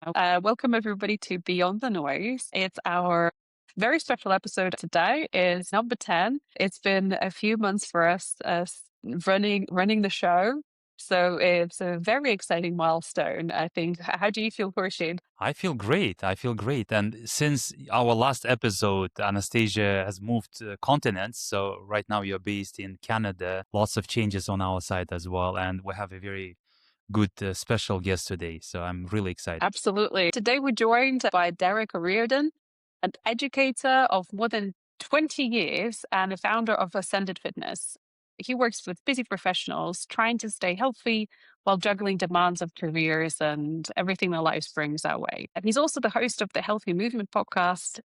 Welcome everybody to Beyond the Noise. It's our very special episode today. Is number 10. It's been a few months for us running the show. So it's a very exciting milestone, I think. How do you feel, Khurshid? I feel great. I feel great. And since our last episode, Anastasia has moved continents. So right now you're based in Canada. Lots of changes on our side as well. And we have a very good special guest today. So I'm really excited. Absolutely. Today we're joined by Derek O'Riordan, an educator of more than 20 years and a founder of Ascended Fitness. He works with busy professionals trying to stay healthy while juggling demands of careers and everything their lives brings our way. And he's also the host of the Healthy Movement podcast.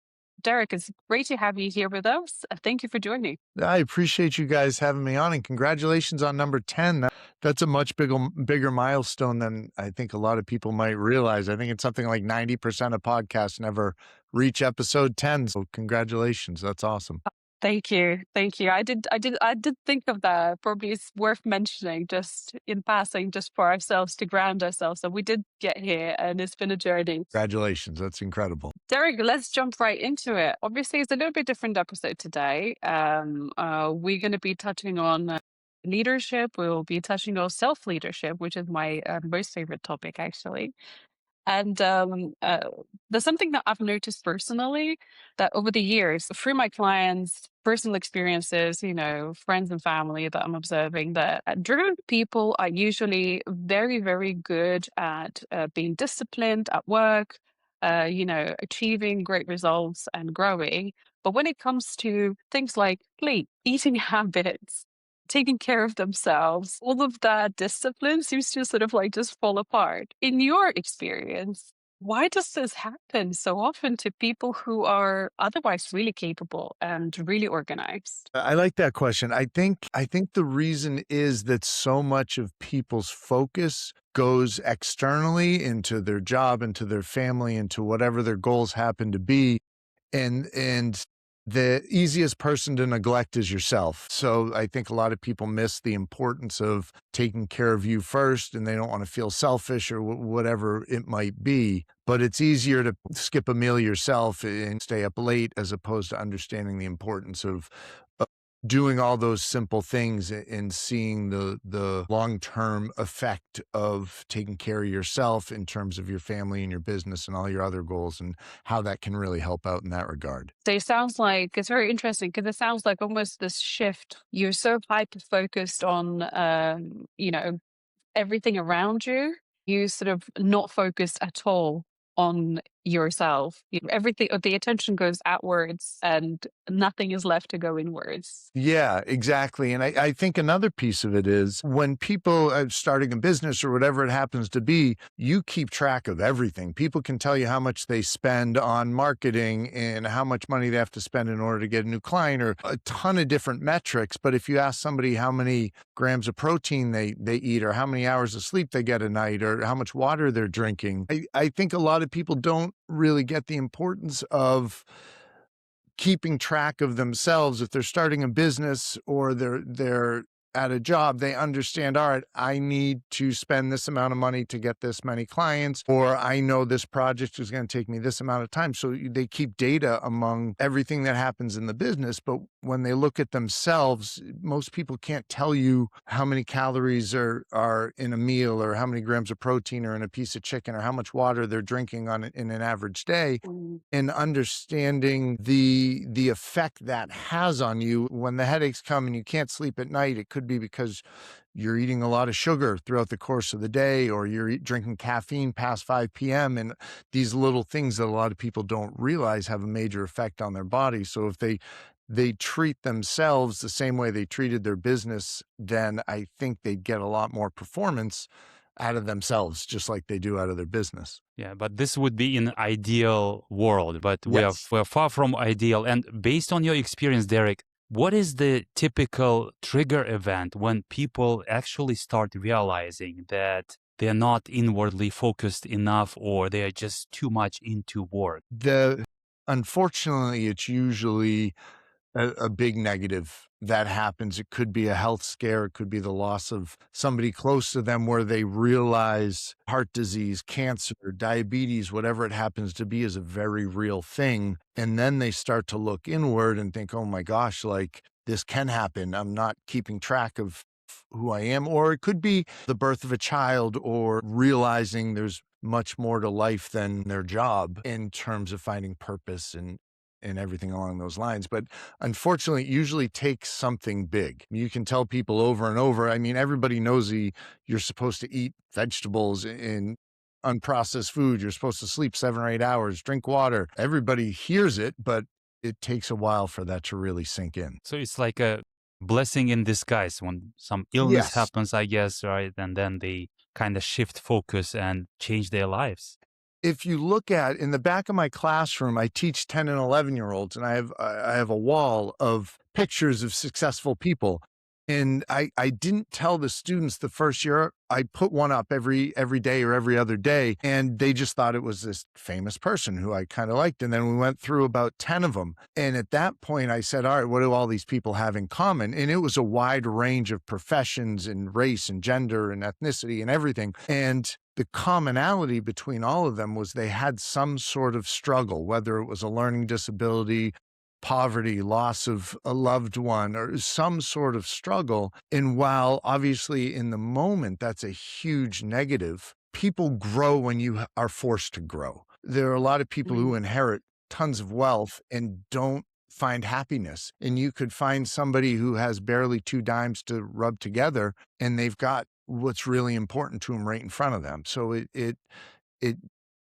Derek, it's great to have you here with us. Thank you for joining. I appreciate you guys having me on, and congratulations on number 10. That's a much bigger milestone than I think a lot of people might realize. I think it's something like 90% of podcasts never reach episode 10. So congratulations. That's awesome. Thank you. Thank you. I did think of that. Probably it's worth mentioning just in passing, just for ourselves to ground ourselves. So we did get here and it's been a journey. Congratulations. That's incredible. Derek, let's jump right into it. Obviously, it's a little bit different episode today. We're going to be touching on leadership. We'll be touching on self-leadership, which is my most favorite topic, actually. And there's something that I've noticed personally that over the years, through my clients' personal experiences, friends and family that I'm observing, that driven people are usually very, very good at being disciplined at work, achieving great results and growing. But when it comes to things like sleep, eating habits, taking care of themselves, all of that discipline seems to sort of like just fall apart. In your experience, why does this happen so often to people who are otherwise really capable and really organized? I like that question. I think the reason is that so much of people's focus goes externally into their job, into their family, into whatever their goals happen to be. And the easiest person to neglect is yourself. So I think a lot of people miss the importance of taking care of you first, and they don't want to feel selfish or whatever it might be. But it's easier to skip a meal yourself and stay up late as opposed to understanding the importance of doing all those simple things and seeing the long-term effect of taking care of yourself in terms of your family and your business and all your other goals, and how that can really help out in that regard. So it sounds like it's very interesting because it sounds like almost this shift. You're so hyper focused on, everything around you. You sort of not focused at all on yourself. Everything, the attention goes outwards and nothing is left to go inwards. Yeah, exactly. And I think another piece of it is when people are starting a business or whatever it happens to be, you keep track of everything. People can tell you how much they spend on marketing and how much money they have to spend in order to get a new client, or a ton of different metrics. But if you ask somebody how many grams of protein they eat, or how many hours of sleep they get a night, or how much water they're drinking, I think a lot of people don't really get the importance of keeping track of themselves. If they're starting a business or they're at a job, they understand, all right, I need to spend this amount of money to get this many clients, or I know this project is going to take me this amount of time. So they keep data among everything that happens in the business. But when they look at themselves, most people can't tell you how many calories are in a meal, or how many grams of protein are in a piece of chicken, or how much water they're drinking in an average day. And understanding the effect that has on you when the headaches come and you can't sleep at night. It could be because you're eating a lot of sugar throughout the course of the day, or you're drinking caffeine past 5 p.m. And these little things that a lot of people don't realize have a major effect on their body. So if they treat themselves the same way they treated their business, then I think they'd get a lot more performance out of themselves, just like they do out of their business. Yeah, but this would be in ideal world, but Yes. we're far from ideal. And based on your experience, Derek, what is the typical trigger event when people actually start realizing that they're not inwardly focused enough, or they are just too much into work? Unfortunately, it's usually a big negative that happens. It could be a health scare. It could be the loss of somebody close to them where they realize heart disease, cancer, diabetes, whatever it happens to be is a very real thing. And then they start to look inward and think, oh my gosh, like this can happen. I'm not keeping track of who I am. Or it could be the birth of a child or realizing there's much more to life than their job in terms of finding purpose and everything along those lines. But unfortunately, it usually takes something big. You can tell people over and over. I mean, everybody knows you're supposed to eat vegetables and unprocessed food. You're supposed to sleep 7 or 8 hours, drink water. Everybody hears it, but it takes a while for that to really sink in. So it's like a blessing in disguise when some illness Yes. happens, I guess, right? And then they kind of shift focus and change their lives. If you look at in the back of my classroom, I teach 10 and 11-year-olds, and I have a wall of pictures of successful people. And I didn't tell the students the first year. I put one up every day or every other day, and they just thought it was this famous person who I kind of liked. And then we went through about 10 of them. And at that point, I said, all right, what do all these people have in common? And it was a wide range of professions and race and gender and ethnicity and everything. And the commonality between all of them was they had some sort of struggle, whether it was a learning disability, poverty, loss of a loved one, or some sort of struggle. And while obviously in the moment that's a huge negative, people grow when you are forced to grow. There are a lot of people who Mm. inherit tons of wealth and don't find happiness. And you could find somebody who has barely 2 dimes to rub together, and they've got what's really important to them right in front of them. So it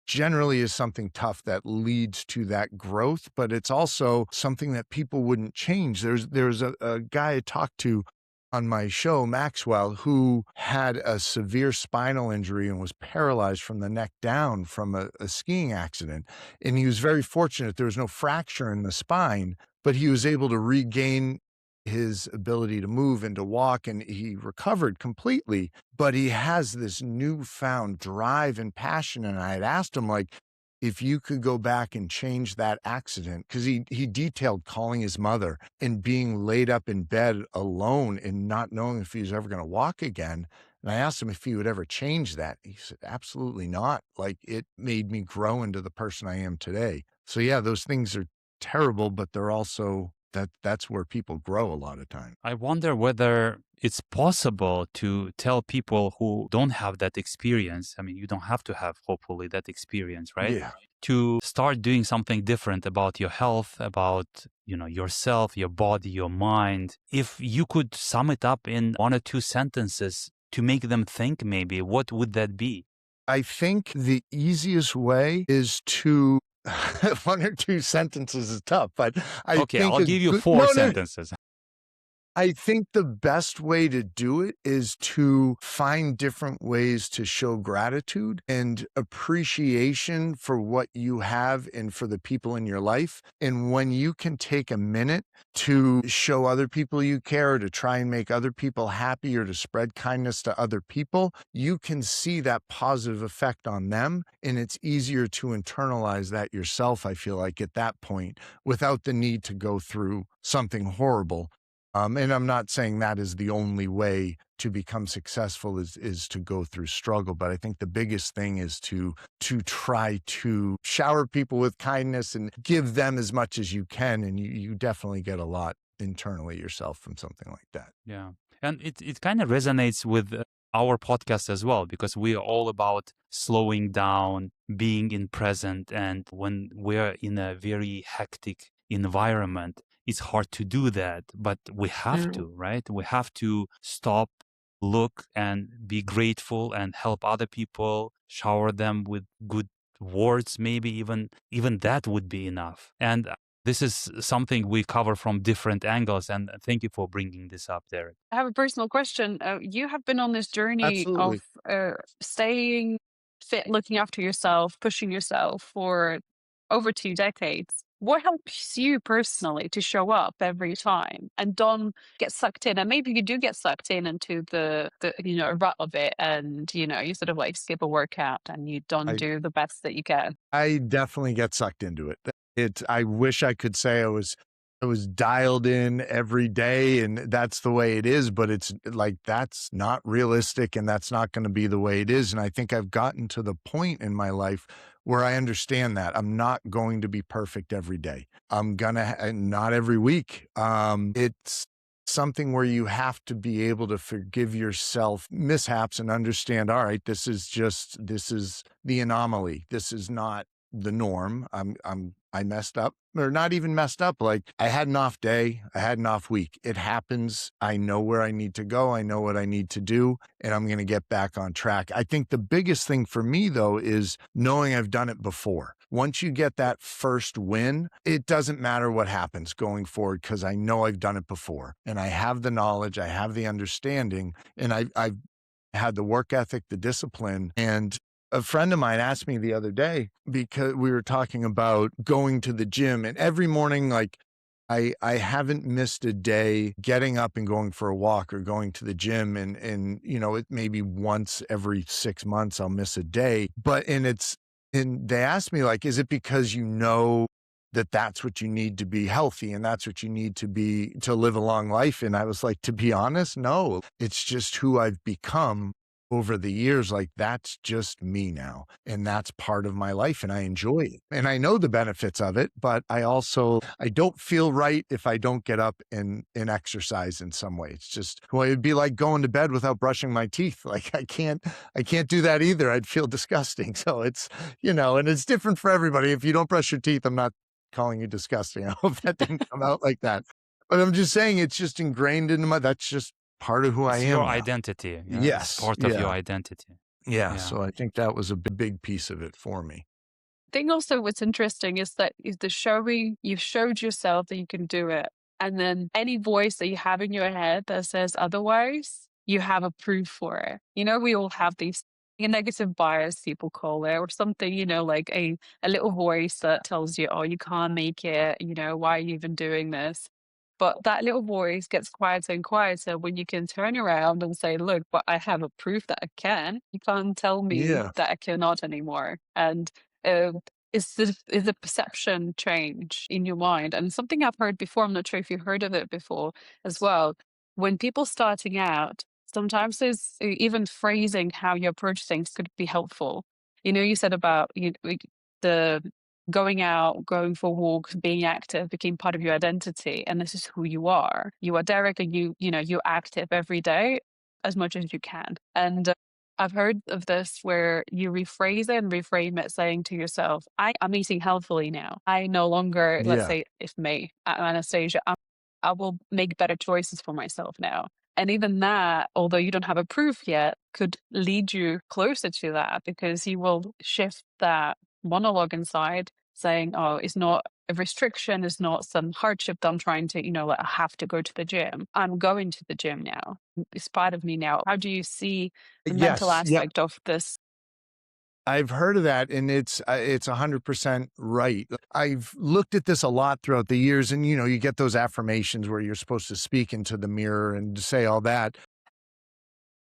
generally is something tough that leads to that growth, but it's also something that people wouldn't change. There's a guy I talked to on my show, Maxwell, who had a severe spinal injury and was paralyzed from the neck down from a skiing accident. And he was very fortunate. There was no fracture in the spine, but he was able to regain his ability to move and to walk, and he recovered completely. But he has this newfound drive and passion. And I had asked him, like, if you could go back and change that accident, because he detailed calling his mother and being laid up in bed alone and not knowing if he was ever going to walk again. And I asked him if he would ever change that. He said, absolutely not. Like, it made me grow into the person I am today. So yeah, those things are terrible, but they're also that's where people grow a lot of times. I wonder whether it's possible to tell people who don't have that experience. I mean, you don't have to have, hopefully, that experience, right? Yeah. To start doing something different about your health, about, yourself, your body, your mind. If you could sum it up in 1 or 2 sentences to make them think, maybe, what would that be? I think the easiest way is to 1 or 2 sentences is tough, but I Okay, think I'll a give you good four sentences. I think the best way to do it is to find different ways to show gratitude and appreciation for what you have and for the people in your life. And when you can take a minute to show other people you care, or to try and make other people happy, or to spread kindness to other people, you can see that positive effect on them. And it's easier to internalize that yourself, I feel like, at that point, without the need to go through something horrible. And I'm not saying that is the only way to become successful is to go through struggle, but I think the biggest thing is to try to shower people with kindness and give them as much as you can, and you definitely get a lot internally yourself from something like that. Yeah. And it kind of resonates with our podcast as well, because we are all about slowing down, being in present. And when we're in a very hectic environment, it's hard to do that, but we have Mm. to, right? We have to stop, look, and be grateful and help other people, shower them with good words, maybe even that would be enough. And this is something we cover from different angles, and thank you for bringing this up, Derek. I have a personal question. You have been on this journey of Absolutely. staying fit, looking after yourself, pushing yourself for over 2 decades. What helps you personally to show up every time and don't get sucked in? And maybe you do get sucked in into the rut of it, and you sort of like skip a workout and you don't I do the best that you can. I definitely get sucked into it. I wish I could say I was I was dialed in every day and that's the way it is, but it's like that's not realistic and that's not going to be the way it is. And I think I've gotten to the point in my life where I understand that I'm not going to be perfect every day. I'm gonna not every week. It's something where you have to be able to forgive yourself mishaps and understand, all right, this is the anomaly. This is not the norm. I messed up or not even messed up. Like I had an off day. I had an off week. It happens. I know where I need to go. I know what I need to do and I'm going to get back on track. I think the biggest thing for me though, is knowing I've done it before. Once you get that first win, it doesn't matter what happens going forward because I know I've done it before and I have the knowledge, I have the understanding, and I've had the work ethic, the discipline. And a friend of mine asked me the other day because we were talking about going to the gym and every morning, like I haven't missed a day getting up and going for a walk or going to the gym and it maybe once every 6 months I'll miss a day. And they asked me like, is it because you know that that's what you need to be healthy and that's what you need to be to live a long life? And I was like, to be honest, no, it's just who I've become over the years. Like that's just me now. And that's part of my life and I enjoy it. And I know the benefits of it, but I don't feel right if I don't get up and exercise in some way. It's just, well, it'd be like going to bed without brushing my teeth. Like I can't do that either. I'd feel disgusting. So it's, and it's different for everybody. If you don't brush your teeth, I'm not calling you disgusting. I hope that didn't come out like that. But I'm just saying it's just ingrained into that's just part of who I It's am your now. identity. Yeah? It's Yes. part of your identity. Yeah. Yeah. So I think that was a big piece of it for me. I think also what's interesting is that is the showing you've showed yourself that you can do it. And then any voice that you have in your head that says otherwise, you have a proof for it. We all have these a negative bias, people call it, or something, like a little voice that tells you, oh, you can't make it, why are you even doing this? But that little voice gets quieter and quieter when you can turn around and say, look, but I have a proof that I can. You can't tell me Yeah. that I cannot anymore. And uh, is the perception change in your mind. And something I've heard before, I'm not sure if you've heard of it before as well. When people starting out, sometimes there's even phrasing how you approach things could be helpful. You said about the going out, going for walks, being active became part of your identity, and this is who you are. You are Derek, and you're active every day as much as you can. And I've heard of this where you rephrase it and reframe it, saying to yourself, I'm eating healthily now. I no longer, let's Yeah. say, if me, Anastasia, I will make better choices for myself now. And even that, although you don't have a proof yet, could lead you closer to that because you will shift that monologue inside saying, oh, it's not a restriction, it's not some hardship that I'm trying to, like I have to go to the gym. I'm going to the gym now. It's part of me now. How do you see the mental Yes. Yeah. aspect of this? I've heard of that and it's 100% right. I've looked at this a lot throughout the years and you get those affirmations where you're supposed to speak into the mirror and say all that,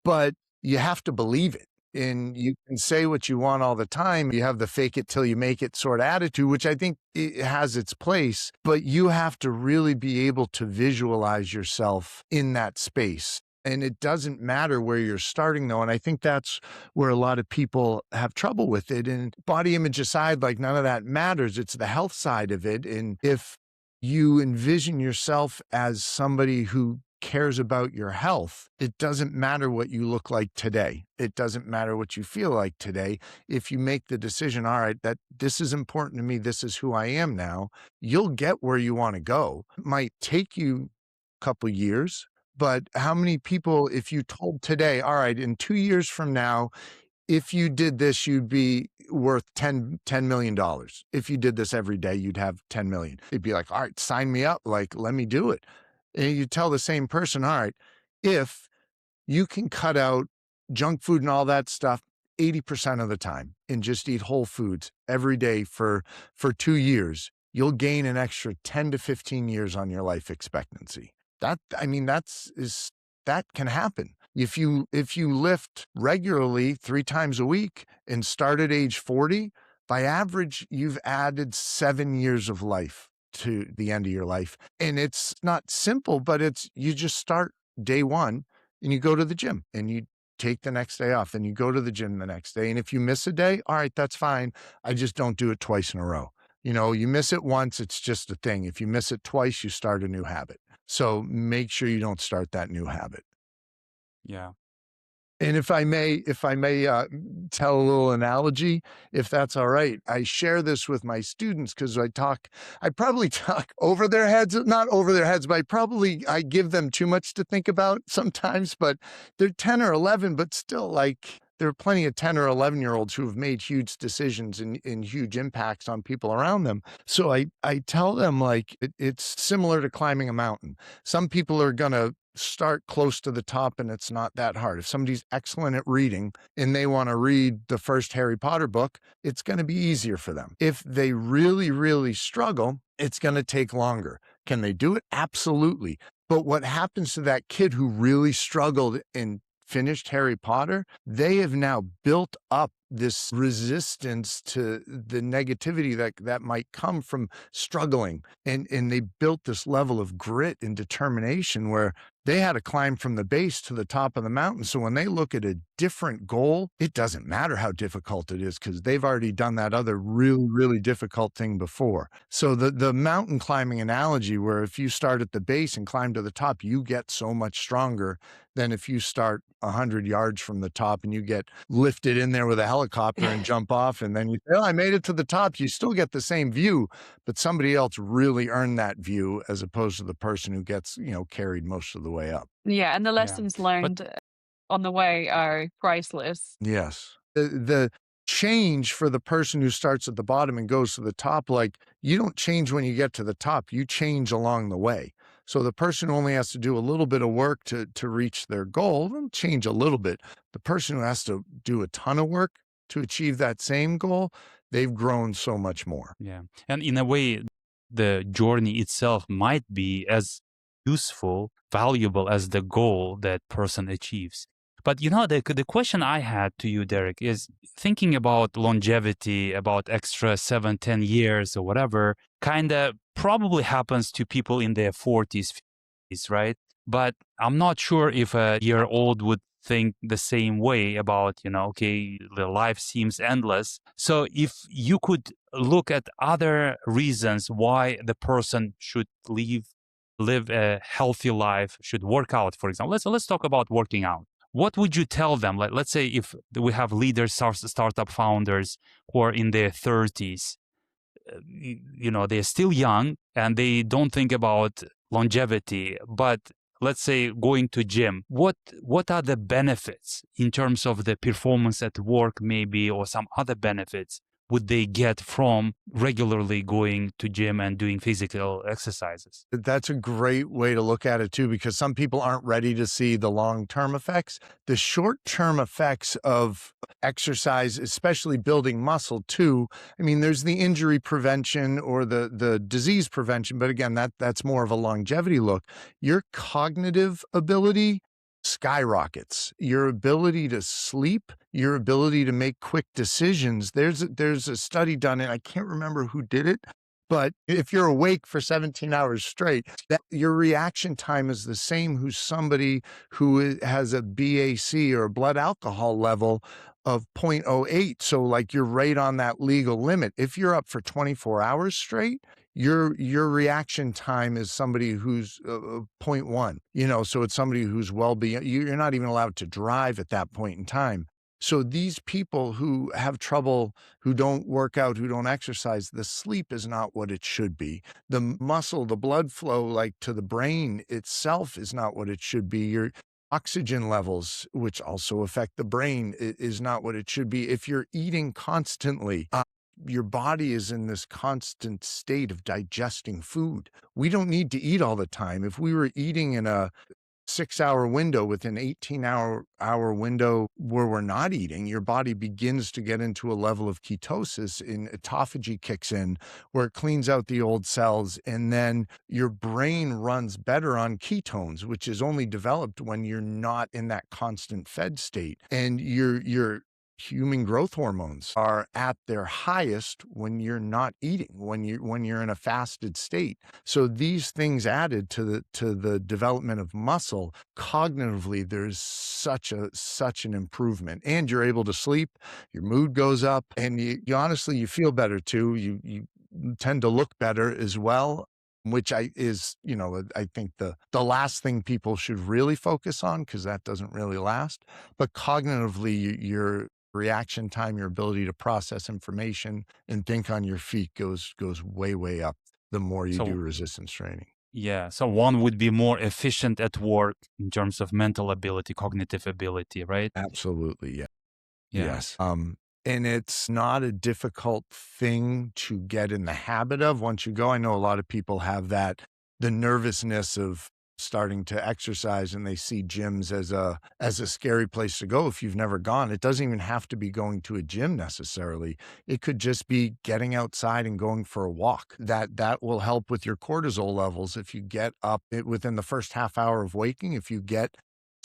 but you have to believe it. And you can say what you want all the time. You have the fake it till you make it sort of attitude, which I think it has its place, but you have to really be able to visualize yourself in that space. And it doesn't matter where you're starting though. And I think that's where a lot of people have trouble with it. And body image aside, like none of that matters. It's the health side of it. And if you envision yourself as somebody who cares about your health, it doesn't matter what you look like today. It doesn't matter what you feel like today. If you make the decision, all right, that this is important to me, this is who I am now, you'll get where you want to go. It might take you a couple years, but how many people, if you told today, all right, in 2 years from now, if you did this, you'd be worth $10 million. If you did this every day, you'd have 10 million. They'd be like, all right, sign me up. Like, let me do it. And you tell the same person, all right, if you can cut out junk food and all that stuff 80% of the time and just eat whole foods every day for 2 years, you'll gain an extra 10 to 15 years on your life expectancy. That can happen. If you lift regularly 3 times a week and start at age 40, by average, you've added 7 years of life to the end of your life. And it's not simple, but you just start day one and you go to the gym and you take the next day off and you go to the gym the next day. And if you miss a day, all right, that's fine. I just don't do it twice in a row. You miss it once, it's just a thing. If you miss it twice, you start a new habit. So make sure you don't start that new habit. Yeah. And if I may tell a little analogy, if that's all right, I share this with my students because I probably talk over their heads, not over their heads, but I give them too much to think about sometimes, but they're 10 or 11, but still like there are plenty of 10 or 11-year-olds who have made huge decisions and huge impacts on people around them. So I tell them like it's similar to climbing a mountain. Some people are going to start close to the top and it's not that hard. If somebody's excellent at reading and they want to read the first Harry Potter book, it's going to be easier for them. If they really, really struggle, it's going to take longer. Can they do it? Absolutely. But what happens to that kid who really struggled and finished Harry Potter, they have now built up this resistance to the negativity that might come from struggling. And they built this level of grit and determination where they had to climb from the base to the top of the mountain. So when they look at a different goal, it doesn't matter how difficult it is because they've already done that other really, really difficult thing before. So the mountain climbing analogy, where if you start at the base and climb to the top, you get so much stronger than if you start 100 yards from the top and you get lifted in there with a helicopter and jump off. And then you say, oh, I made it to the top. You still get the same view, but somebody else really earned that view as opposed to the person who gets, carried most of the way up. Yeah, and the Yeah. lessons But learned on the way are priceless. Yes. The change for the person who starts at the bottom and goes to the top, like you don't change when you get to the top, you change along the way. So the person who only has to do a little bit of work to reach their goal will change a little bit. The person who has to do a ton of work to achieve that same goal, they've grown so much more. yeah. And in a way, the journey itself might be as useful, valuable as the goal that person achieves. But the question I had to you, Derek, is thinking about longevity, about extra 7, 10 years or whatever, kind of probably happens to people in their 40s, 50s, right? But I'm not sure if a year old would think the same way about, okay, the life seems endless. So if you could look at other reasons why the person should live a healthy life, should work out, for example. Let's talk about working out. What would you tell them? Like, let's say if we have leaders, startup founders who are in their 30s, they're still young and they don't think about longevity, but let's say going to gym, what are the benefits in terms of the performance at work maybe, or some other benefits would they get from regularly going to gym and doing physical exercises? That's a great way to look at it too, because some people aren't ready to see the long-term effects. The short-term effects of exercise, especially building muscle too. I mean, there's the injury prevention or the disease prevention, but again, that's more of a longevity look. Your cognitive ability skyrockets. Your ability to sleep, your ability to make quick decisions. There's a study done, and I can't remember who did it, but if you're awake for 17 hours straight, that your reaction time is the same who's somebody who has a BAC or a blood alcohol level of 0.08. So like you're right on that legal limit. If you're up for 24 hours straight, your reaction time is somebody who's 0.1, so it's somebody who's well beyond, you're not even allowed to drive at that point in time. So these people who have trouble, who don't work out, who don't exercise, the sleep is not what it should be. The muscle, the blood flow, like to the brain itself, is not what it should be. Your oxygen levels, which also affect the brain, is not what it should be. If you're eating constantly, your body is in this constant state of digesting food. We don't need to eat all the time. If we were eating in a 6-hour window with an 18-hour window where we're not eating, your body begins to get into a level of ketosis, and autophagy kicks in where it cleans out the old cells, and then your brain runs better on ketones, which is only developed when you're not in that constant fed state. And your human growth hormones are at their highest when you're not eating, when you're in a fasted state. So these things added to the development of muscle, cognitively, there's such an improvement. And you're able to sleep, your mood goes up, and you honestly you feel better too. You tend to look better as well, which I think the last thing people should really focus on, because that doesn't really last. But cognitively, your reaction time, your ability to process information and think on your feet goes way up the more you do So resistance training. yeah, so one would be more efficient at work in terms of mental ability, cognitive ability, right? Absolutely, yeah. Yeah. Yes. And it's not a difficult thing to get in the habit of once you go. I know a lot of people have the nervousness of starting to exercise, and they see gyms as a scary place to go if you've never gone. It doesn't even have to be going to a gym necessarily. It could just be getting outside and going for a walk. That will help with your cortisol levels if you get up within the first half hour of waking. If you get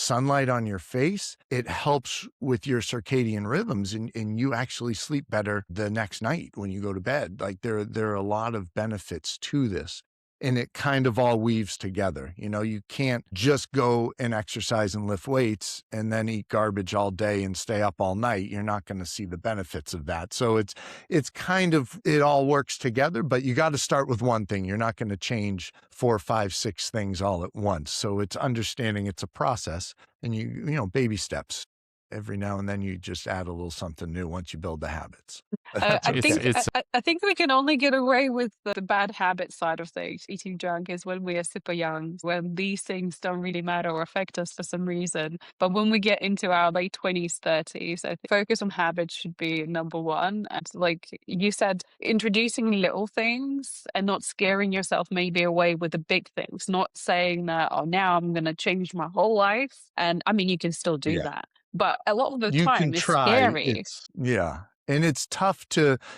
sunlight on your face, it helps with your circadian rhythms, and you actually sleep better the next night when you go to bed. Like there are a lot of benefits to this. And it kind of all weaves together. You can't just go and exercise and lift weights and then eat garbage all day and stay up all night. You're not going to see the benefits of that. So it's kind of, it all works together, but you got to start with one thing. You're not going to change 4, 5, 6 things all at once. So it's understanding it's a process, and baby steps. Every now and then you just add a little something new once you build the habits. But that's I It's okay. think it's I think we can only get away with the bad habit side of things, eating junk, is when we are super young, when these things don't really matter or affect us for some reason. But when we get into our late 20s, 30s, I think focus on habits should be number one. And like you said, introducing little things and not scaring yourself maybe away with the big things, not saying that, oh, now I'm going to change my whole life. And I mean, you can still do Yeah. that. But a lot of the You can time it's try, scary. it's yeah, and it's tough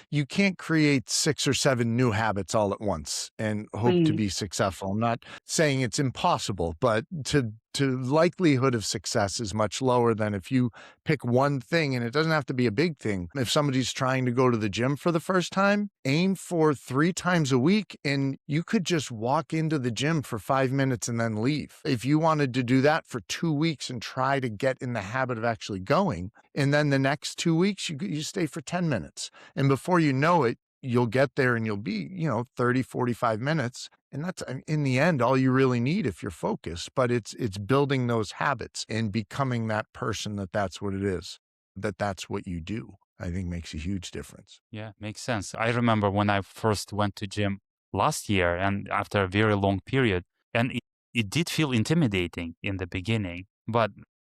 you can't create 6 or 7 new habits all at once and hope to Mm. be successful. I'm not saying it's impossible, but to likelihood of success is much lower than if you pick one thing, and it doesn't have to be a big thing. If somebody's trying to go to the gym for the first time, aim for 3 times a week, and you could just walk into the gym for 5 minutes and then leave. If you wanted to do that for 2 weeks and try to get in the habit of actually going, and then the next 2 weeks, you stay for 10 minutes. And before you know it, you'll get there and you'll be, 30, 45 minutes. And that's in the end, all you really need if you're focused, but it's building those habits and becoming that person that's what it is, that's what you do, I think makes a huge difference. Yeah, makes sense. I remember when I first went to gym last year and after a very long period, and it did feel intimidating in the beginning, but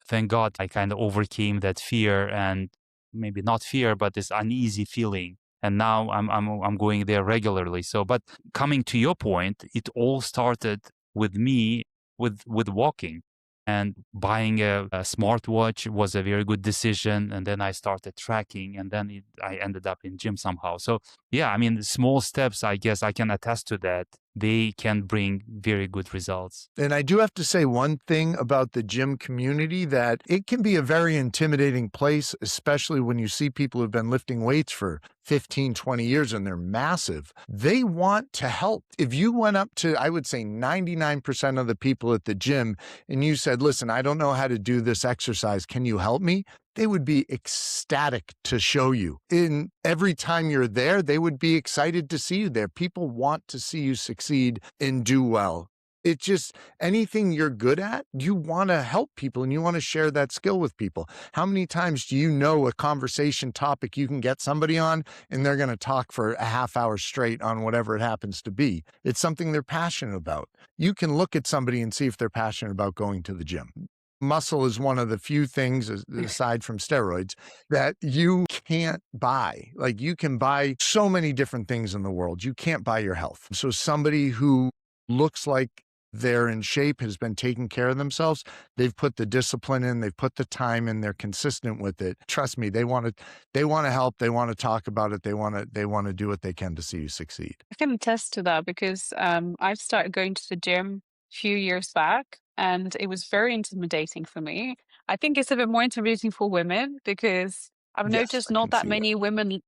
thank God I kind of overcame that fear, and maybe not fear, but this uneasy feeling. And now I'm going there regularly. So, but coming to your point, it all started with me with walking. And buying a smartwatch was a very good decision. And then I started tracking, and then I ended up in gym somehow. So yeah, I mean, small steps, I guess I can attest to that. They can bring very good results. And I do have to say one thing about the gym community, that it can be a very intimidating place, especially when you see people who've been lifting weights for 15, 20 years and they're massive. They want to help. If you went up to, I would say 99% of the people at the gym and you said, listen, I don't know how to do this exercise, can you help me? They would be ecstatic to show you. And every time you're there, they would be excited to see you there. People want to see you succeed and do well. It's just anything you're good at, you want to help people and you want to share that skill with people. How many times do you know a conversation topic you can get somebody on and they're going to talk for a half hour straight on whatever it happens to be? It's something they're passionate about. You can look at somebody and see if they're passionate about going to the gym. Muscle is one of the few things, aside from steroids, that you can't buy. Like, you can buy so many different things in the world. You can't buy your health. So somebody who looks like they're in shape, has been taking care of themselves, they've put the discipline in, they've put the time in, they're consistent with it. Trust me, they want to help, they want to talk about it, they want to do what they can to see you succeed. I can attest to that because I've started going to the gym a few years back, and it was very intimidating for me. I think it's a bit more intimidating for women because I've Yes, noticed I not can that see that. many women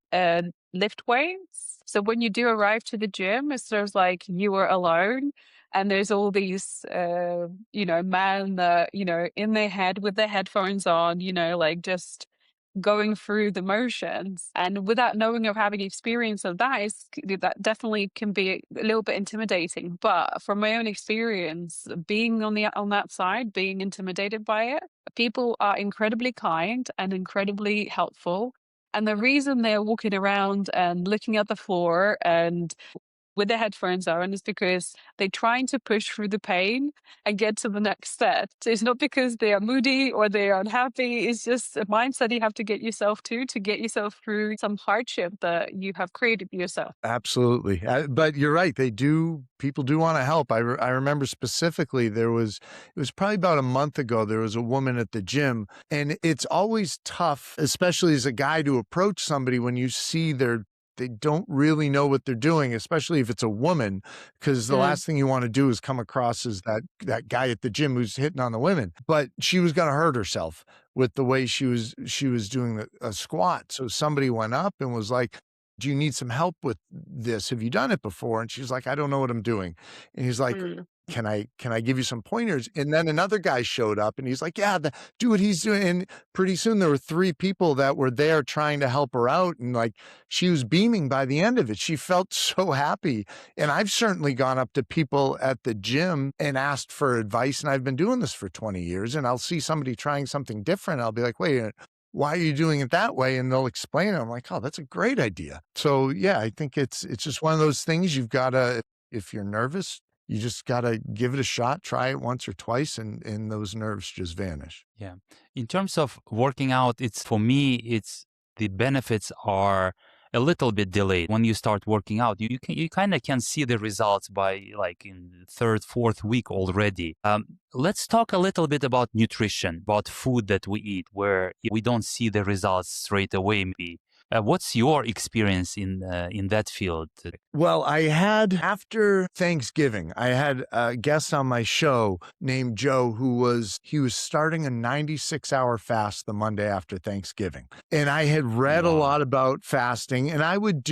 lift weights. So when you do arrive to the gym, it's sort of like you are alone. And there's all these, men that, in their head with their headphones on, like just going through the motions. And without knowing of having experience of that, that definitely can be a little bit intimidating. But from my own experience, being on that side, being intimidated by it, people are incredibly kind and incredibly helpful. And the reason they're walking around and looking at the floor and with their headphones on is because they're trying to push through the pain and get to the next step. So it's not because they are moody or they are unhappy. It's just a mindset you have to get yourself to get yourself through some hardship that you have created yourself. Absolutely. But you're right. People do want to help. I remember specifically it was probably about a month ago, there was a woman at the gym, and it's always tough, especially as a guy, to approach somebody when you see they don't really know what they're doing, especially if it's a woman, because the Mm, last thing you want to do is come across as that guy at the gym who's hitting on the women. But she was going to hurt herself with the way she was doing a squat. So somebody went up and was like, do you need some help with this? Have you done it before? And she's like, I don't know what I'm doing. And he's like, mm, can I give you some pointers? And then another guy showed up and he's like, yeah, do what he's doing. And pretty soon there were 3 people that were there trying to help her out. And like, she was beaming by the end of it. She felt so happy. And I've certainly gone up to people at the gym and asked for advice. And I've been doing this for 20 years, and I'll see somebody trying something different. I'll be like, wait a minute, why are you doing it that way? And they'll explain it. I'm like, oh, that's a great idea. So yeah, I think it's just one of those things you've got to, if you're nervous, you just got to give it a shot, try it once or twice, and those nerves just vanish. Yeah. In terms of working out, it's for me, it's the benefits are a little bit delayed. When you start working out, you kind of can see the results by like in third, fourth week already. Let's talk a little bit about nutrition, about food that we eat, where we don't see the results straight away. Maybe. What's your experience in that field? Well, after Thanksgiving, I had a guest on my show named Joe he was starting a 96-hour fast the Monday after Thanksgiving. And I had read a Wow. lot about fasting, and I would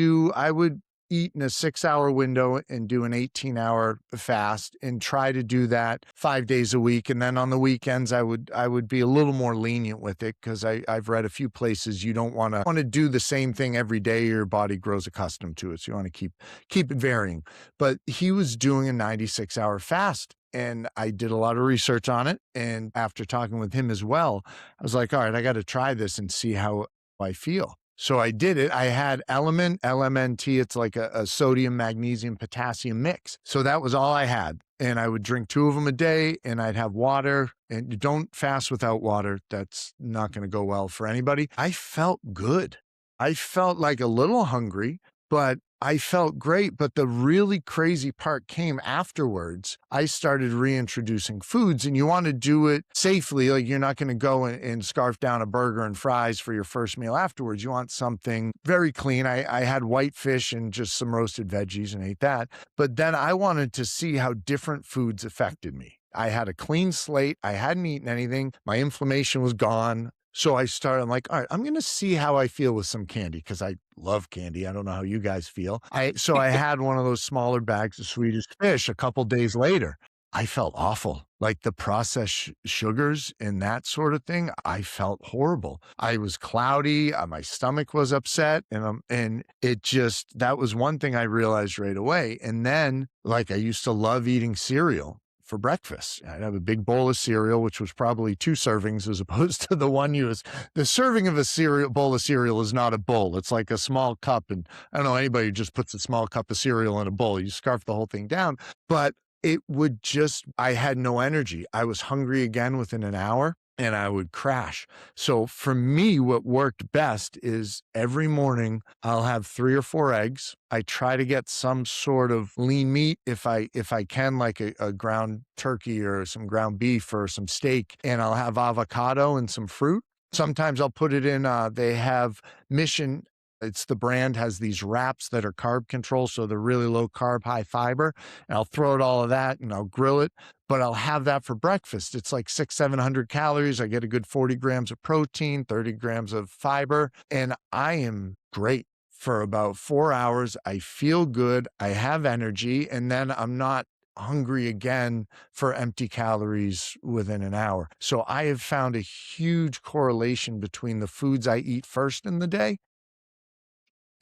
eat in a 6-hour window and do an 18-hour fast and try to do that 5 days a week. And then on the weekends, I would be a little more lenient with it, because I've read a few places you don't want to do the same thing every day. Your body grows accustomed to it. So you want to keep it varying. But he was doing a 96-hour fast. And I did a lot of research on it. And after talking with him as well, I was like, all right, I got to try this and see how I feel. So I did it. I had Element, LMNT. It's like a sodium, magnesium, potassium mix. So that was all I had. And I would drink 2 of them a day, and I'd have water. And you don't fast without water. That's not going to go well for anybody. I felt good. I felt like a little hungry, but I felt great. But the really crazy part came afterwards. I started reintroducing foods, and you want to do it safely. Like, you're not going to go and scarf down a burger and fries for your first meal afterwards. You want something very clean. I had white fish and just some roasted veggies and ate that. But then I wanted to see how different foods affected me. I had a clean slate. I hadn't eaten anything. My inflammation was gone. So I'm like, all right, I'm going to see how I feel with some candy, because I love candy. I don't know how you guys feel. So I had one of those smaller bags of Swedish fish a couple days later. I felt awful. Like the processed sugars and that sort of thing, I felt horrible. I was cloudy. My stomach was upset. And that was one thing I realized right away. And then, like, I used to love eating cereal for breakfast. I'd have a big bowl of cereal, which was probably 2 servings as opposed to the serving of a bowl of cereal is not a bowl. It's like a small cup. And I don't know anybody who just puts a small cup of cereal in a bowl. You scarf the whole thing down. But I had no energy. I was hungry again within an hour, and I would crash. So for me, what worked best is every morning I'll have 3 or 4 eggs. I try to get some sort of lean meat if I can, like a ground turkey or some ground beef or some steak, and I'll have avocado and some fruit. Sometimes I'll put it in, they have Mission It's the brand has these wraps that are carb control, so they're really low carb, high fiber. And I'll throw it all of that and I'll grill it, but I'll have that for breakfast. It's like 700 calories. I get a good 40 grams of protein, 30 grams of fiber, and I am great for about 4 hours. I feel good. I have energy, and then I'm not hungry again for empty calories within an hour. So I have found a huge correlation between the foods I eat first in the day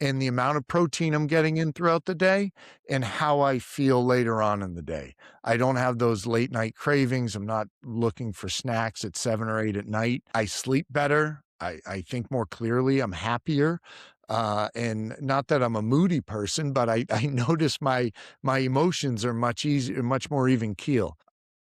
and the amount of protein I'm getting in throughout the day and how I feel later on in the day. I don't have those late night cravings. I'm not looking for snacks at 7 or 8 at night. I sleep better. I think more clearly. I'm happier. And not that I'm a moody person, but I notice my emotions are much easier, much more even keel.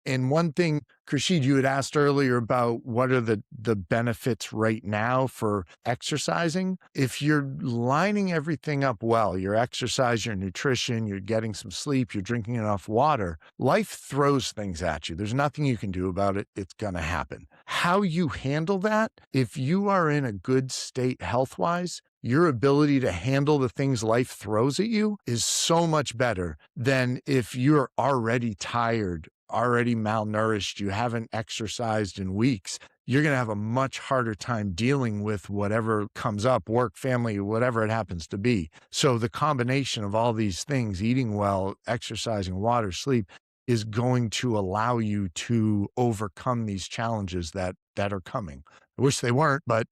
And one thing, Krishid, you had asked earlier about what are the benefits right now for exercising. If you're lining everything up well, your exercise, your nutrition, you're getting some sleep, you're drinking enough water, life throws things at you. There's nothing you can do about it. It's going to happen. How you handle that, if you are in a good state health-wise, your ability to handle the things life throws at you is so much better than if you're already tired, already malnourished, you haven't exercised in weeks. You're going to have a much harder time dealing with whatever comes up, work, family, whatever it happens to be. So the combination of all these things, eating well, exercising, water, sleep, is going to allow you to overcome these challenges that are coming. I wish they weren't, but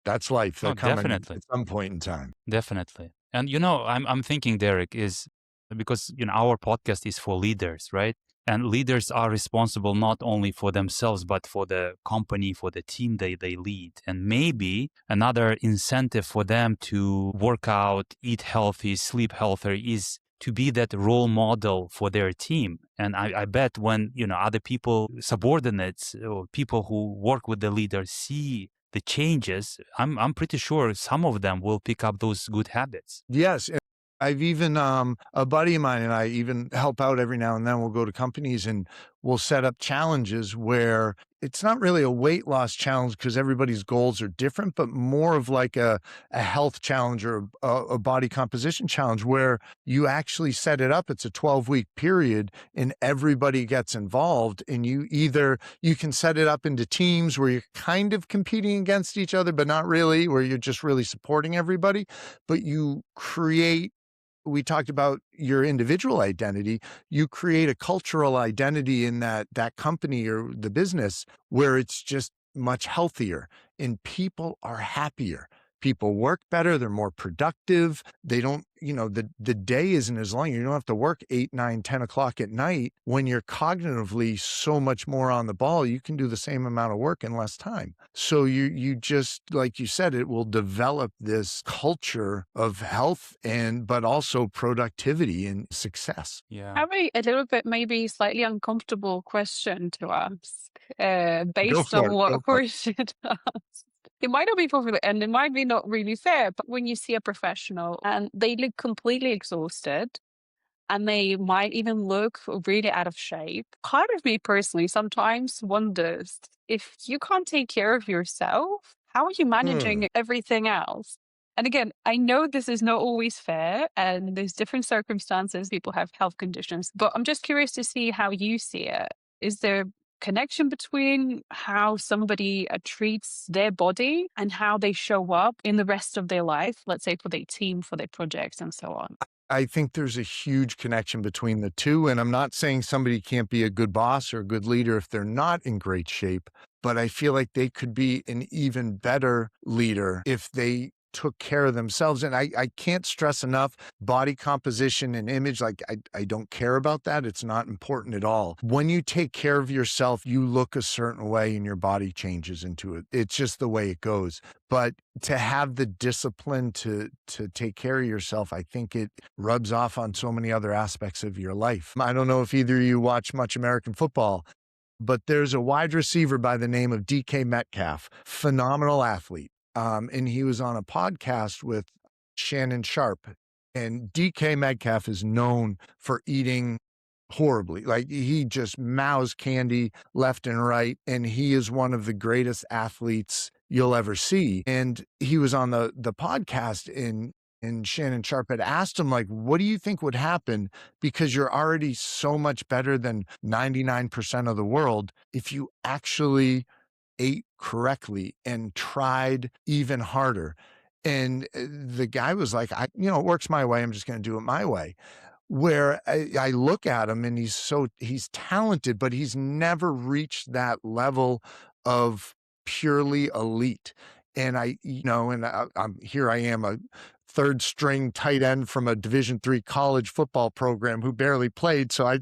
that's life. They're No, coming definitely. at some point in time. Definitely. And I'm thinking, Derek, is because our podcast is for leaders, right? And leaders are responsible not only for themselves, but for the company, for the team they lead. And maybe another incentive for them to work out, eat healthy, sleep healthy is to be that role model for their team. And I bet when, other people, subordinates or people who work with the leader see the changes, I'm pretty sure some of them will pick up those good habits. Yes. I've even, a buddy of mine and I even help out every now and then. We'll go to companies and we'll set up challenges where it's not really a weight loss challenge because everybody's goals are different, but more of like a health challenge or a body composition challenge where you actually set it up. It's a 12-week period and everybody gets involved, and you can set it up into teams where you're kind of competing against each other, but not really, where you're just really supporting everybody, but you create, we talked about your individual identity. You create a cultural identity in that company or the business where it's just much healthier and people are happier. People work better. They're more productive. They don't, the day isn't as long. You don't have to work 8, 9, 10 o'clock at night. When you're cognitively so much more on the ball, you can do the same amount of work in less time. So you just, like you said, it will develop this culture of health but also productivity and success. Yeah. Have a little bit, maybe slightly uncomfortable question to ask, Go based for on it. what Go for it. Horseshit asked. It might not be popular and it might be not really fair, but when you see a professional and they look completely exhausted and they might even look really out of shape, part of me personally sometimes wonders if you can't take care of yourself, how are you managing everything else? And again, I know this is not always fair and there's different circumstances. People have health conditions, but I'm just curious to see how you see it. Is there connection between how somebody treats their body and how they show up in the rest of their life, let's say for their team, for their projects, and so on? I think there's a huge connection between the two. And I'm not saying somebody can't be a good boss or a good leader if they're not in great shape, but I feel like they could be an even better leader if they took care of themselves. And I can't stress enough body composition and image. Like I don't care about that. It's not important at all. When you take care of yourself, you look a certain way and your body changes into it. It's just the way it goes. But to have the discipline to take care of yourself, I think it rubs off on so many other aspects of your life. I don't know if either of you watch much American football, but there's a wide receiver by the name of DK Metcalf, phenomenal athlete. And he was on a podcast with Shannon Sharp. And DK Metcalf is known for eating horribly. Like he just mouths candy left and right. And he is one of the greatest athletes you'll ever see. And he was on the podcast, and Shannon Sharp had asked him, like, what do you think would happen? Because you're already so much better than 99% of the world if you actually ate correctly and tried even harder. And the guy was like, it works my way. I'm just going to do it my way. Where I look at him and he's talented, but he's never reached that level of purely elite. And I'm here. I am a third string tight end from a Division III college football program who barely played. So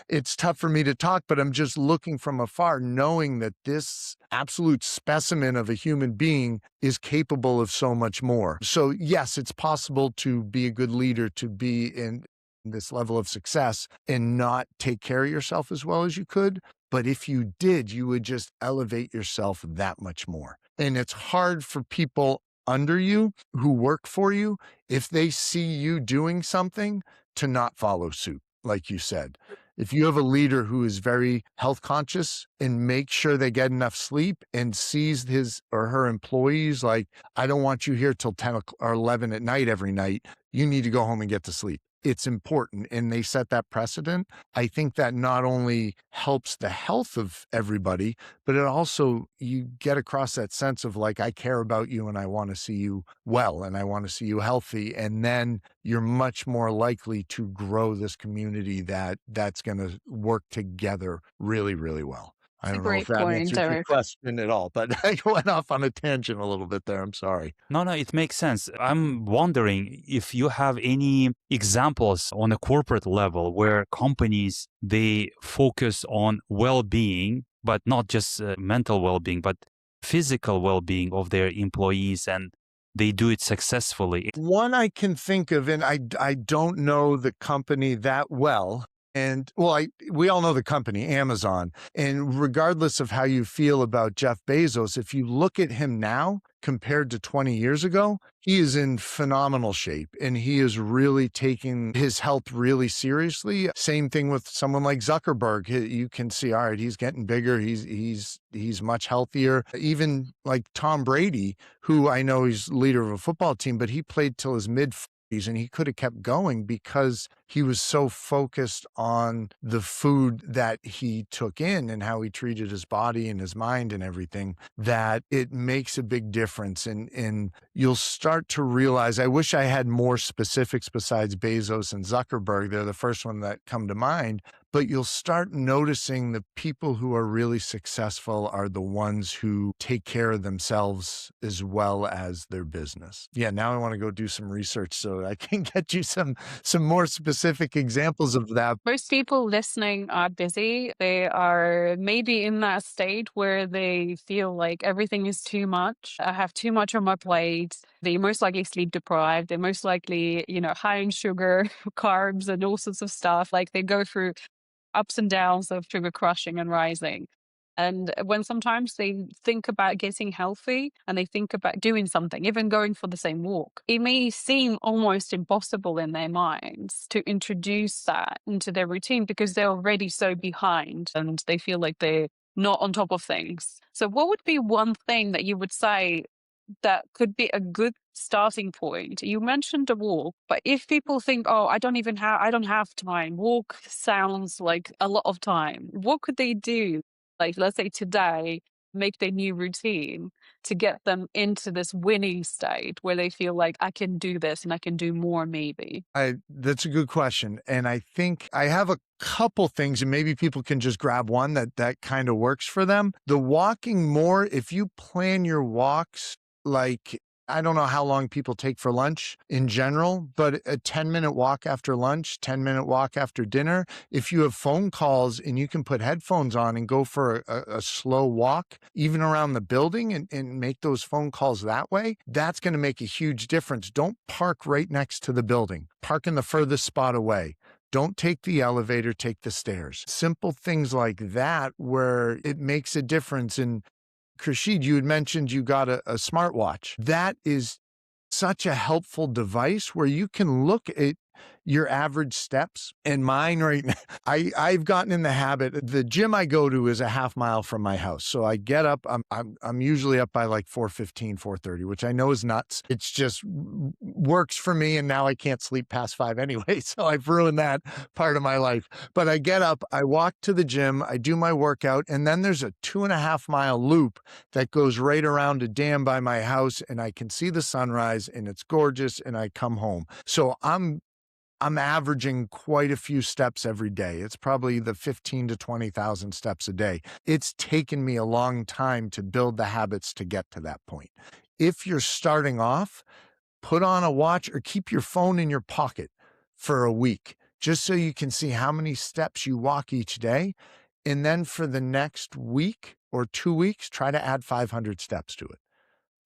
it's tough for me to talk, but I'm just looking from afar, knowing that this absolute specimen of a human being is capable of so much more. So yes, it's possible to be a good leader, to be in this level of success and not take care of yourself as well as you could. But if you did, you would just elevate yourself that much more. And it's hard for people under you who work for you, if they see you doing something, to not follow suit, like you said. If you have a leader who is very health conscious and makes sure they get enough sleep and sees his or her employees like, I don't want you here till 10 or 11 at night every night, you need to go home and get to sleep. It's important, and they set that precedent. I think that not only helps the health of everybody, but it also, you get across that sense of like, I care about you and I want to see you well and I want to see you healthy. And then you're much more likely to grow this community that's going to work together really, really well. I It's a don't know if great that point, answers your Eric. question at all, but I went off on a tangent a little bit there. I'm sorry. No, it makes sense. I'm wondering if you have any examples on a corporate level where companies, they focus on well-being, but not just mental well-being, but physical well-being of their employees, and they do it successfully. One I can think of, and I don't know the company that well. And well, we all know the company, Amazon. And regardless of how you feel about Jeff Bezos, if you look at him now compared to 20 years ago, he is in phenomenal shape and he is really taking his health really seriously. Same thing with someone like Zuckerberg. You can see, all right, he's getting bigger. He's much healthier. Even like Tom Brady, who I know he's leader of a football team, but he played till his mid and he could have kept going because he was so focused on the food that he took in and how he treated his body and his mind and everything, that it makes a big difference. And you'll start to realize, I wish I had more specifics besides Bezos and Zuckerberg. They're the first one that come to mind. But you'll start noticing the people who are really successful are the ones who take care of themselves as well as their business. Yeah, now I want to go do some research so I can get you some more specific examples of that. Most people listening are busy. They are maybe in that state where they feel like everything is too much. I have too much on my plate. They're most likely sleep deprived. They're most likely, high in sugar, carbs, and all sorts of stuff. Like they go through ups and downs of sugar crushing and rising. And when sometimes they think about getting healthy and they think about doing something, even going for the same walk, it may seem almost impossible in their minds to introduce that into their routine because they're already so behind and they feel like they're not on top of things. So what would be one thing that you would say that could be a good starting point? You mentioned a walk, but if people think, oh, I don't have time, walk sounds like a lot of time. What could they do? Like, let's say today, make their new routine to get them into this winning state where they feel like I can do this and I can do more, maybe. That's a good question. And I think I have a couple things, and maybe people can just grab one that kind of works for them. The walking more, if you plan your walks, like, I don't know how long people take for lunch in general, but a 10-minute walk after lunch, 10-minute walk after dinner, if you have phone calls and you can put headphones on and go for a slow walk, even around the building, and make those phone calls that way, that's going to make a huge difference. Don't park right next to the building. Park in the furthest spot away. Don't take the elevator, take the stairs. Simple things like that where it makes a difference. And Khurshid, you had mentioned you got a smartwatch. That is such a helpful device where you can look at your average steps. And mine right now, I've gotten in the habit. The gym I go to is a half mile from my house. So I get up, I'm usually up by like 4:15, 4:30, which I know is nuts. It's just works for me. And now I can't sleep past 5 anyway. So I've ruined that part of my life. But I get up, I walk to the gym, I do my workout, and then there's a 2.5 mile loop that goes right around a dam by my house, and I can see the sunrise, and it's gorgeous, and I come home. So I'm averaging quite a few steps every day. It's probably the 15 to 20,000 steps a day. It's taken me a long time to build the habits to get to that point. If you're starting off, put on a watch or keep your phone in your pocket for a week, just so you can see how many steps you walk each day. And then for the next week or 2 weeks, try to add 500 steps to it.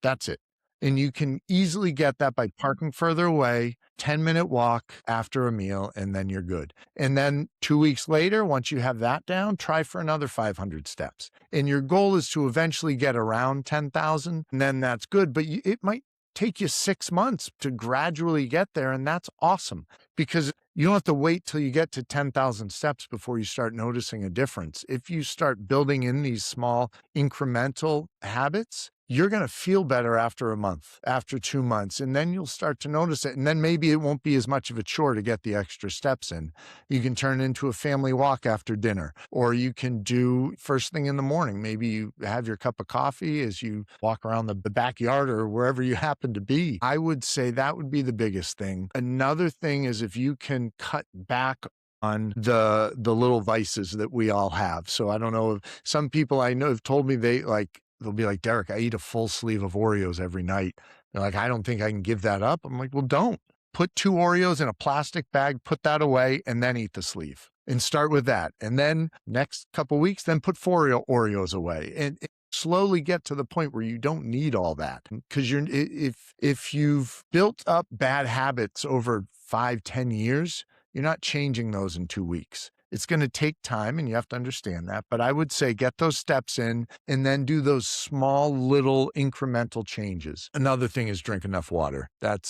That's it. And you can easily get that by parking further away, 10-minute walk after a meal, and then you're good. And then 2 weeks later, once you have that down, try for another 500 steps. And your goal is to eventually get around 10,000, and then that's good. But it might take you 6 months to gradually get there, and that's awesome because you don't have to wait till you get to 10,000 steps before you start noticing a difference. If you start building in these small incremental habits, you're going to feel better after a month, after 2 months, and then you'll start to notice it. And then maybe it won't be as much of a chore to get the extra steps in. You can turn it into a family walk after dinner, or you can do first thing in the morning. Maybe you have your cup of coffee as you walk around the backyard or wherever you happen to be. I would say that would be the biggest thing. Another thing is if you can cut back on the little vices that we all have. So I don't know, some people I know have told me they'll be like, Derek, I eat a full sleeve of Oreos every night. They're like, I don't think I can give that up. I'm like, well, don't. Put 2 Oreos in a plastic bag, put that away, and then eat the sleeve. And start with that. And then next couple weeks, then put 4 Oreos away. And slowly get to the point where you don't need all that. Because if you've built up bad habits over 5-10 years, you're not changing those in 2 weeks. It's going to take time, and you have to understand that. But I would say get those steps in and then do those small, little incremental changes. Another thing is drink enough water. That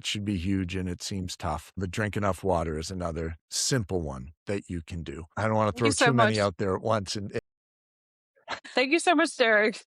should be huge, and it seems tough. But drink enough water is another simple one that you can do. I don't want to Thank you throw so too many much. out there at once. Thank you so much, Derek.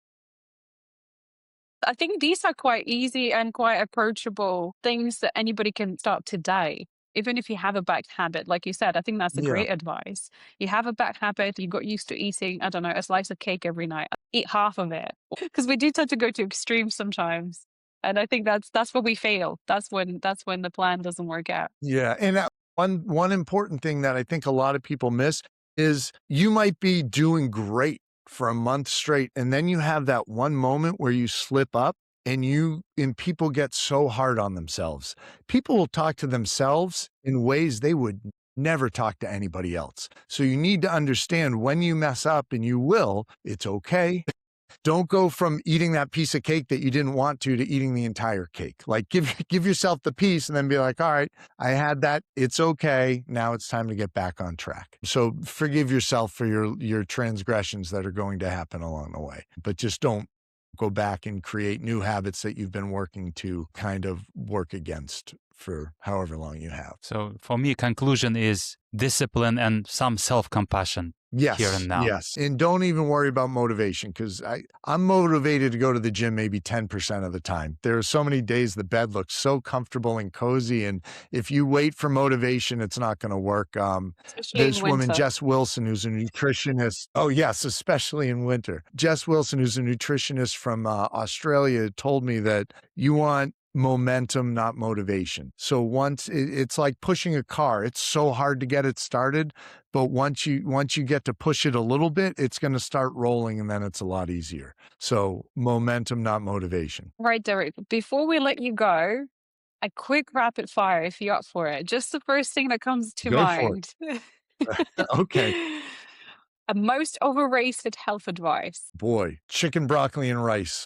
I think these are quite easy and quite approachable things that anybody can start today. Even if you have a bad habit, like you said, I think that's a Yeah. great advice. You have a bad habit, you got used to eating, I don't know, a slice of cake every night. Eat half of it. Because we do tend to go to extremes sometimes. And I think that's what we fail. That's when the plan doesn't work out. Yeah, and one important thing that I think a lot of people miss is you might be doing great for a month straight, and then you have that one moment where you slip up, and people get so hard on themselves. People will talk to themselves in ways they would never talk to anybody else. So you need to understand when you mess up, and you will, it's okay. Don't go from eating that piece of cake that you didn't want to eating the entire cake. Like give yourself the piece and then be like, all right, I had that. It's okay. Now it's time to get back on track. So forgive yourself for your transgressions that are going to happen along the way, but just don't go back and create new habits that you've been working to kind of work against for however long you have. So for me, conclusion is discipline and some self-compassion. Yes, here and now. yes. And don't even worry about motivation, because I'm motivated to go to the gym maybe 10% of the time. There are so many days the bed looks so comfortable and cozy, and if you wait for motivation, it's not going to work. Especially in This woman, winter. Jess Wilson, who's a nutritionist. Oh, yes, especially in winter. Jess Wilson, who's a nutritionist from Australia, told me that you want momentum, not motivation. So once it's like pushing a car, it's so hard to get it started. But once you get to push it a little bit, it's going to start rolling, and then it's a lot easier. So momentum, not motivation. Right, Derek. Before we let you go, a quick rapid fire if you're up for it. Just the first thing that comes to Go for mind. it. Okay. A most overrated health advice. Boy, chicken, broccoli, and rice.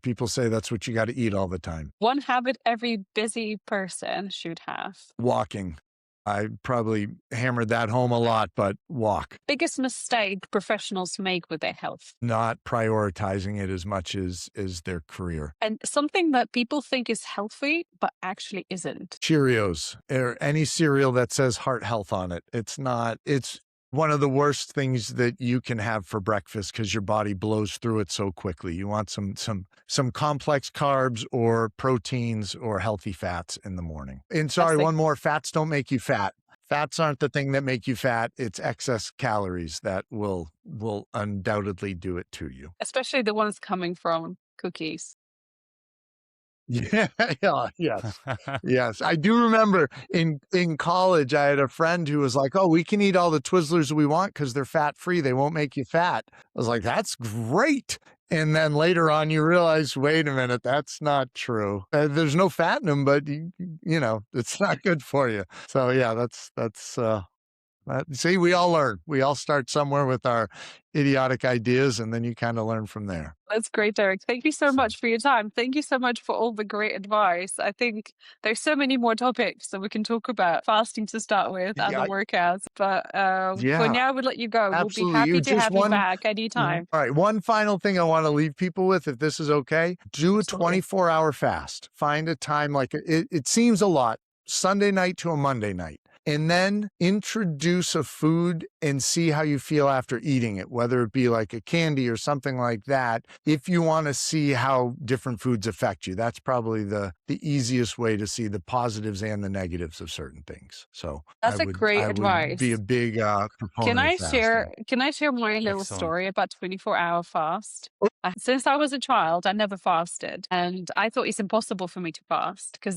People say that's what you got to eat all the time. One habit every busy person should have. Walking. I probably hammered that home a lot, but walk. Biggest mistake professionals make with their health. Not prioritizing it as much as their career. And something that people think is healthy, but actually isn't. Cheerios or any cereal that says heart health on it. It's not, it's one of the worst things that you can have for breakfast because your body blows through it so quickly. You want some complex carbs or proteins or healthy fats in the morning. And sorry, one more, fats don't make you fat. Fats aren't the thing that make you fat. It's excess calories that will undoubtedly do it to you. Especially the ones coming from cookies. Yeah, yes. Yes. I do remember in college, I had a friend who was like, "Oh, we can eat all the Twizzlers we want because they're fat free. They won't make you fat." I was like, "That's great." And then later on, you realize, wait a minute, that's not true. There's no fat in them, but you know, it's not good for you. So yeah, see, we all learn. We all start somewhere with our idiotic ideas, and then you kind of learn from there. That's great, Derek. Thank you so much for your time. Thank you so much for all the great advice. I think there's so many more topics that we can talk about. Fasting to start with and the workouts. But for now, we'll let you go. Absolutely. We'll be happy to have you back anytime. All right. One final thing I want to leave people with, if this is okay, do a 24-hour fast. Find a time like it seems a lot, Sunday night to a Monday night. And then introduce a food and see how you feel after eating it, whether it be like a candy or something like that. If you want to see how different foods affect you, that's probably the easiest way to see the positives and the negatives of certain things. So that's great advice. Would be a big proponent. Can I share my little story about 24-hour fast? Since I was a child, I never fasted, and I thought it's impossible for me to fast because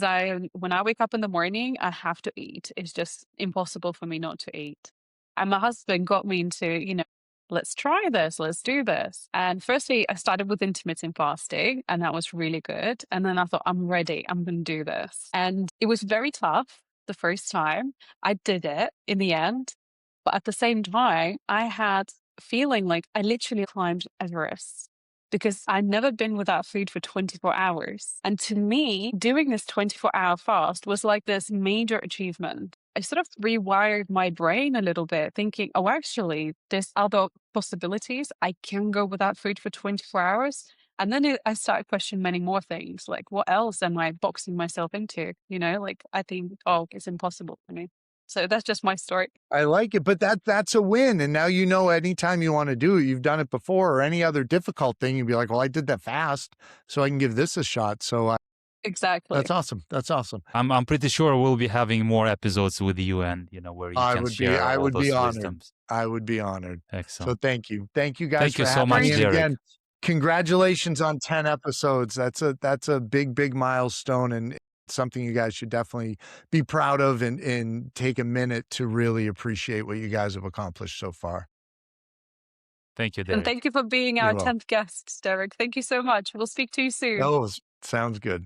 when I wake up in the morning, I have to eat. It's just impossible for me not to eat. And my husband got me into, let's try this, let's do this. And firstly, I started with intermittent fasting, and that was really good. And then I thought, I'm ready, I'm going to do this. And it was very tough the first time. I did it in the end. But at the same time, I had feeling like I literally climbed Everest because I'd never been without food for 24 hours. And to me, doing this 24-hour fast was like this major achievement. I sort of rewired my brain a little bit, thinking, oh, actually, there's other possibilities. I can go without food for 24 hours. And then I started questioning many more things, like what else am I boxing myself into? Like I think, oh, it's impossible for me. So that's just my story. I like it, but that's a win. And now anytime you want to do it, you've done it before, or any other difficult thing, you'd be like, well, I did that fast, so I can give this a shot. So exactly. That's awesome. That's awesome. I'm pretty sure we'll be having more episodes with you, and where you can share all those wisdoms. I would be honored. Excellent. So thank you guys. Thank for you so much, me. And Derek. again, congratulations on 10 episodes. That's a big milestone, and something you guys should definitely be proud of and take a minute to really appreciate what you guys have accomplished so far. Thank you, Derek. And thank you for being our 10th guest, Derek. Thank you so much. We'll speak to you soon. Oh, sounds good.